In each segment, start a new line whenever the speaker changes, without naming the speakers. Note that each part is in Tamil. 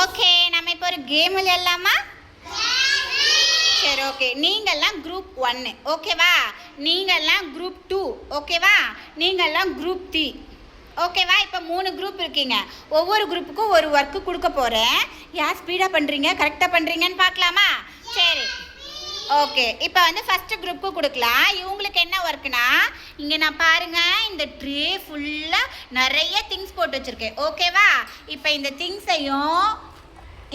ஓகே, நம்ம இப்போ ஒரு கேம் விளையாடலாமா? சரி, ஓகே. நீங்கள்லாம் குரூப் 1, ஓகேவா? நீங்கள்லாம் குரூப் 2, ஓகேவா? நீங்கள்லாம் குரூப் 3, ஓகேவா? இப்போ 3 குரூப் இருக்கீங்க. ஒவ்வொரு குரூப்புக்கும் ஒரு ஒர்க்கு கொடுக்க போகிறேன். யார் ஸ்பீடாக பண்ணுறீங்க, கரெக்டாக பண்ணுறீங்கன்னு பார்க்கலாமா? சரி, ஓகே. இப்போ வந்து ஃபஸ்ட்டு குரூப்புக்கு கொடுக்கலாம். இவங்களுக்கு என்ன ஒர்க்குனா, இங்கே நான் பாருங்கள், இந்த ட்ரே ஃபுல்லாக நிறைய திங்ஸ் போட்டு வச்சுருக்கேன், ஓகேவா? இப்போ இந்த திங்ஸையும்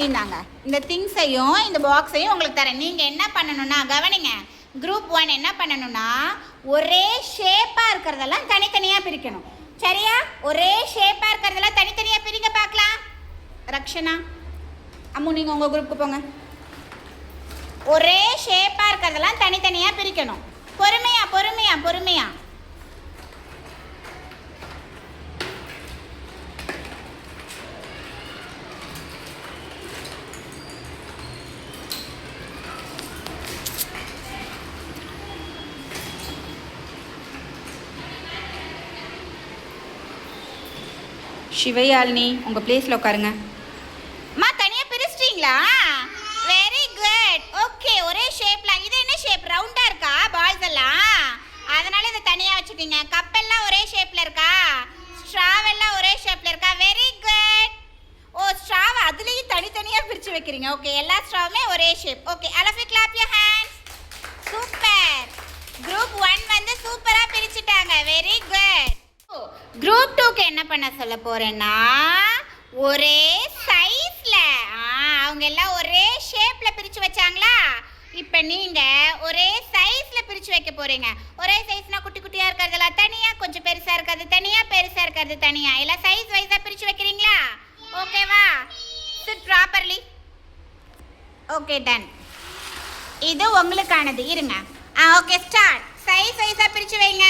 இந்தாங்க, இந்த திங்ஸையும் இந்த பாக்ஸையும் உங்களுக்கு தரேன். நீங்கள் என்ன பண்ணணும்னா, கவனிங்க, குரூப் 1 என்ன பண்ணணும்னா, ஒரே ஷேப்பாக இருக்கிறதெல்லாம் தனித்தனியாக பிரிக்கணும். சரியா? ஒரே ஷேப்பாக இருக்கிறதெல்லாம் தனித்தனியாக பிரிங்க பார்க்கலாம். ரக்ஷனா, அம்மு, நீங்கள் உங்கள் குரூப்புக்கு போங்க. ஒரே ஷேப்பாக இருக்கிறதெல்லாம் தனித்தனியாக பிரிக்கணும். பொறுமையா பொறுமையா பொறுமையா. சிவயாழினி, உங்கள் பிளேஸில் உட்காருங்க. அம்மா, தனியாக பிரிச்சிட்டிங்களா? Very good. ஓகே, ஒரே ஷேப்பில். இது என்ன ஷேப்? ரவுண்டாக இருக்கா பால்ஸ் எல்லாம்? அதனால இதை தனியாக வச்சுக்கோங்க. கப்பெல்லாம் ஒரே ஷேப்பில் இருக்கா? ஸ்ட்ராவெல்லாம் ஒரே ஷேப்பில் இருக்கா? Very good. ஓ, ஸ்ட்ராவை அதுலேயும் தனித்தனியாக பிரித்து வைக்கிறீங்க. ஓகே, எல்லா ஸ்ட்ராவுமே ஒரே shape. Okay, all of you clap your hands. Super. Group 1 வந்து சூப்பராக பிரிச்சுட்டாங்க. Very good. குரூப் 2க்கு என்ன பண்ண சொல்ல போறேன்னா, ஒரே சைஸ்ல அவங்க எல்லாம் ஒரே ஷேப்ல பிரிச்சு வச்சாங்களா, இப்போ நீங்க ஒரே சைஸ்ல பிரிச்சு வைக்க போறீங்க. ஒரே சைஸ்னா குட்டி குட்டியா இருக்கிறதெல்லாம் தனியா, கொஞ்சம் பெருசா இருக்கிறது தனியா, பெருசா இருக்கிறது தனியா, எல்லாம் சைஸ் வைஸா பிரிச்சு வைக்கிறீங்களா? ஓகேவா? Sit properly. Okay, done. இது உங்களுக்கானது. இருங்க. Okay, start. சைஸ் வைஸா பிரிச்சு வைங்க.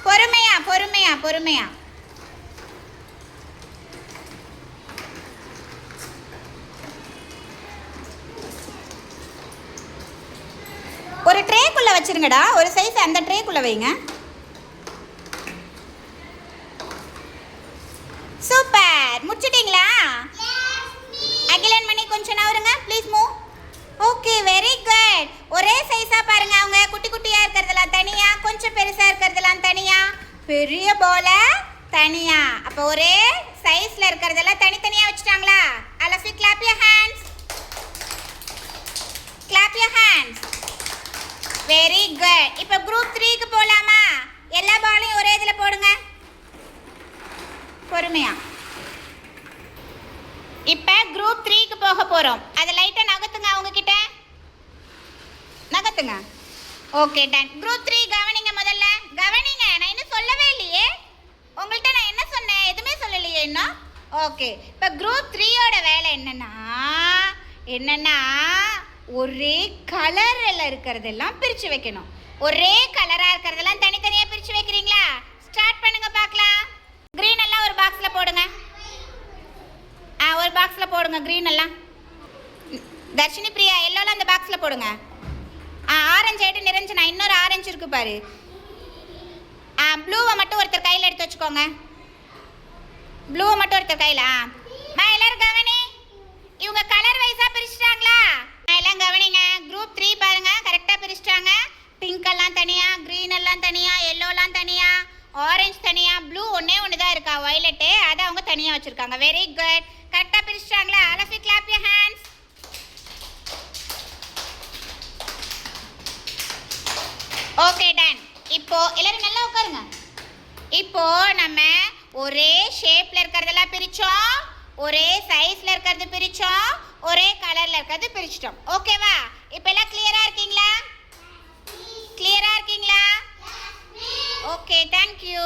பொறுமையா பொறுமையா பொறுமையா. ஒரு ட்ரேக்குள்ள வச்சிருங்கடா. ஒரு சைஸ் அந்த ட்ரேக்குள்ள வைங்க. சூப்பர். முடிச்சிட்டீங்களா? அகிலன் மணி, கொஞ்சம் நவருங்க please. Move. Okay, very good. ஒரே சைஸா பாருங்க. அவங்க குட்டி குட்டியா இருக்கிறதெல்லாம் தனியா, கொஞ்சம் பெருசா இருக்கிறதெல்லாம் தனியா, பெரிய போல தனியா. அப்போ ஒரே சைஸ்ல இருக்கிறதெல்லாம் தனித்தனியா வச்சுட்டாங்களா? All of you clap your hands. Clap your hands. Very good. இப்போ குரூப் 3க்கு போலாமா? எல்லா பாலையும் ஒரே இதில் போடுங்க. பொறுமையா. இப்போ குரூப் 3க்கு போக போகிறோம். அதை லைட்டாக நகர்த்துங்க. அவங்க கிட்ட நகர்த்துங்க. Okay, ton. குரூப் 3 கவனிங்க. முதல்ல கவனிங்க. நான் இன்னும் சொல்லவே இல்லையே உங்கள்கிட்ட. நான் என்ன சொன்னேன்? எதுவுமே சொல்லலையே இன்னும். ஓகே, இப்போ குரூப் 3யோட வேலை என்னன்னா ஒரே கலரில் இருக்கிறதெல்லாம் பிரித்து வைக்கணும். ஒரே கலராக இருக்கிறதெல்லாம் தனித்தனியாக பிரித்து வைக்கிறீங்களா? ஸ்டார்ட் பண்ணுங்க பார்க்கலாம். க்ரீன் எல்லாம் ஒரு பாக்ஸில் போடுங்க. ஒரு பாக்ஸில் போடுங்க க்ரீன் எல்லாம். தர்ஷினி, பிரியா, எல்லோலாம் அந்த பாக்ஸில் போடுங்க. ஆரஞ்சு ஆகிட்டு நிரஞ்சனா, இன்னொரு ஆரஞ்சு இருக்கு பாரு. ப்ளூவை மட்டும் ஒருத்தர் கையில் எடுத்து வச்சுக்கோங்க. ப்ளூவை மட்டும் ஒருத்தர் கையில். எல்லாரும் கவனி. இவங்க கலர் வைஸாக பிரிச்சுட்டாங்களா? எல்லாம் கவனிங்க. குரூப் 3 பாருங்க, கரெக்டாக பிரிச்சுட்டாங்க. பிங்க் எல்லாம் தனியாக, க்ரீன் எல்லாம் தனியாக, எல்லோலாம் தனியாக, ஆரஞ்சு தனியாக, ப்ளூ ஒன்று தான் இருக்கா, வயலட்டு, அதை அவங்க தனியாக வச்சுருக்காங்க. Very good. கரெக்டாக பிரிச்சுட்டாங்களா? All of you clap your hands. Okay, done. இப்போ எல்லாரும் நல்லா உட்காருங்க. இப்போ நம்ம ஒரே ஷேப்ல இருக்கிறதெல்லாம் பிரிச்சோம், ஒரே சைஸ்ல இருக்கிறது பிரிச்சோம், ஒரே கலர்ல இருக்கிறது பிரிச்சிட்டோம். ஓகேவா? இப்போ எல்லாம் கிளியரா இருக்கீங்களா? கிளியரா இருக்கீங்களா? Okay, thank you.